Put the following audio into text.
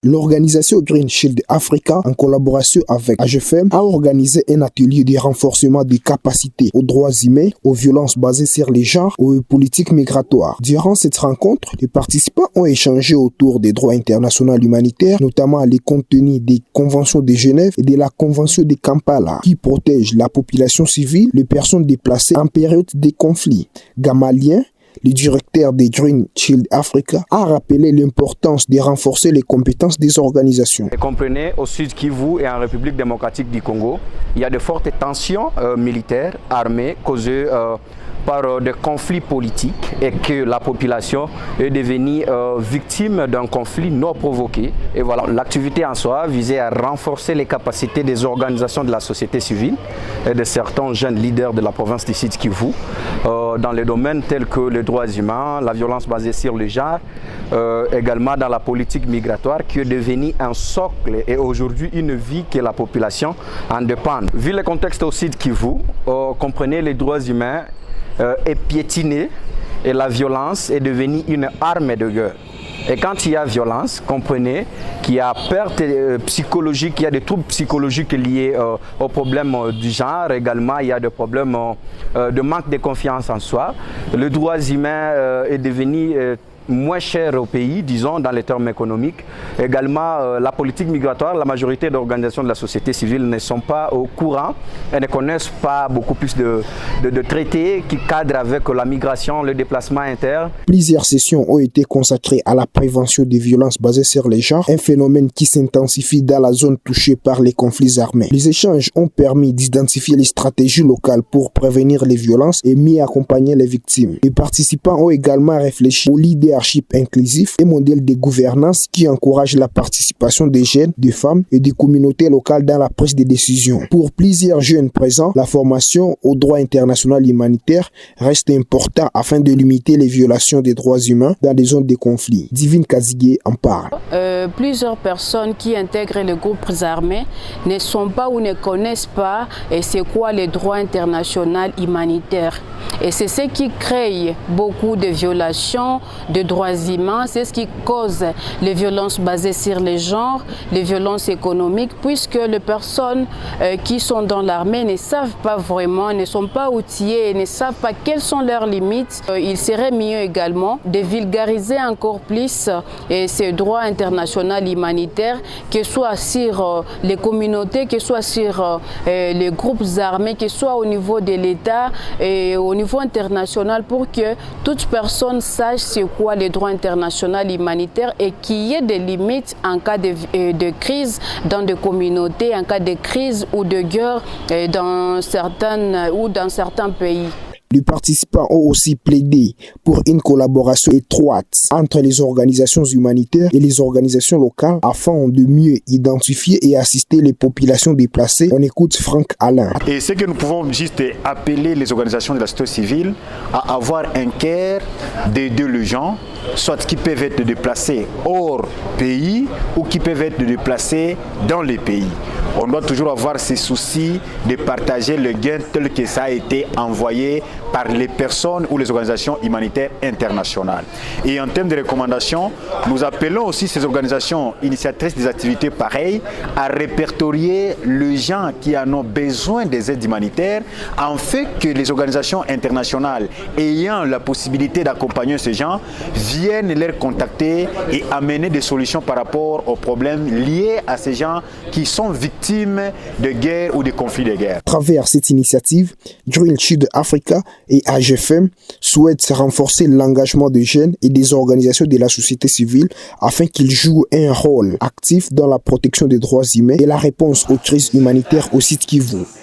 L'organisation Green Shield Africa, en collaboration avec AGFM, a organisé un atelier de renforcement des capacités aux droits humains, aux violences basées sur les genres, aux politiques migratoires. Durant cette rencontre, les participants ont échangé autour des droits internationaux humanitaires, notamment les contenus des conventions de Genève et de la convention de Kampala, qui protègent la population civile, les personnes déplacées en période de conflit. Gamalien, le directeur de Green Shield Africa, a rappelé l'importance de renforcer les compétences des organisations. Comprenez, au Sud Kivu et en République démocratique du Congo, il y a de fortes tensions militaires, armées, causées par des conflits politiques et que la population est devenue victime d'un conflit non provoqué. Et voilà, l'activité en soi visait à renforcer les capacités des organisations de la société civile et de certains jeunes leaders de la province du Sud Kivu dans les domaines tels que les droits humains, la violence basée sur le genre, également dans la politique migratoire qui est devenue un socle et aujourd'hui une vie que la population en dépend. Vu le contexte au Sud Kivu, comprenez les droits humains est piétiné et la violence est devenue une arme de guerre. Et quand il y a violence, comprenez qu'il y a perte psychologique, il y a des troubles psychologiques liés aux problèmes du genre. Également, il y a des problèmes de manque de confiance en soi. Le droit humain est devenu moins cher au pays, disons, dans les termes économiques. Également, la politique migratoire, la majorité d'organisations de la société civile ne sont pas au courant et ne connaissent pas beaucoup plus de traités qui cadrent avec la migration, le déplacement interne. Plusieurs sessions ont été consacrées à la prévention des violences basées sur les genres, un phénomène qui s'intensifie dans la zone touchée par les conflits armés. Les échanges ont permis d'identifier les stratégies locales pour prévenir les violences et mieux accompagner les victimes. Les participants ont également réfléchi au leadership inclusif et modèle de gouvernance qui encourage la participation des jeunes, des femmes et des communautés locales dans la prise de décision. Pour plusieurs jeunes présents, la formation au droit international humanitaire reste importante afin de limiter les violations des droits humains dans des zones de conflit. Divine Kazigué en parle. Plusieurs personnes qui intègrent les groupes armés ne sont pas ou ne connaissent pas c'est quoi le droit international humanitaire. Et c'est ce qui crée beaucoup de violations de droits humains, c'est ce qui cause les violences basées sur les genres, les violences économiques, puisque les personnes qui sont dans l'armée ne savent pas vraiment, ne sont pas outillées, ne savent pas quelles sont leurs limites. Il serait mieux également de vulgariser encore plus ces droits internationaux humanitaires, que ce soit sur les communautés, que ce soit sur les groupes armés, que ce soit au niveau de l'État et au niveau international, pour que toute personne sache c'est quoi le droit international humanitaire et qu'il y ait des limites en cas de crise dans des communautés, en cas de crise ou de guerre dans certains pays. Les participants ont aussi plaidé pour une collaboration étroite entre les organisations humanitaires et les organisations locales afin de mieux identifier et assister les populations déplacées. On écoute Franck Alain. Et ce que nous pouvons juste appeler les organisations de la société civile à avoir un cœur d'aider les gens, soit qui peuvent être déplacés hors pays ou qui peuvent être déplacés dans les pays. On doit toujours avoir ce souci de partager le gain tel que ça a été envoyé par les personnes ou les organisations humanitaires internationales. Et en termes de recommandations, nous appelons aussi ces organisations initiatrices des activités pareilles à répertorier les gens qui en ont besoin des aides humanitaires, en fait que les organisations internationales ayant la possibilité d'accompagner ces gens viennent les contacter et amener des solutions par rapport aux problèmes liés à ces gens qui sont victimes de guerre ou de conflits de guerre. À travers cette initiative, Green Shield Africa et AGFM souhaitent renforcer l'engagement des jeunes et des organisations de la société civile afin qu'ils jouent un rôle actif dans la protection des droits humains et la réponse aux crises humanitaires au Sud Kivu.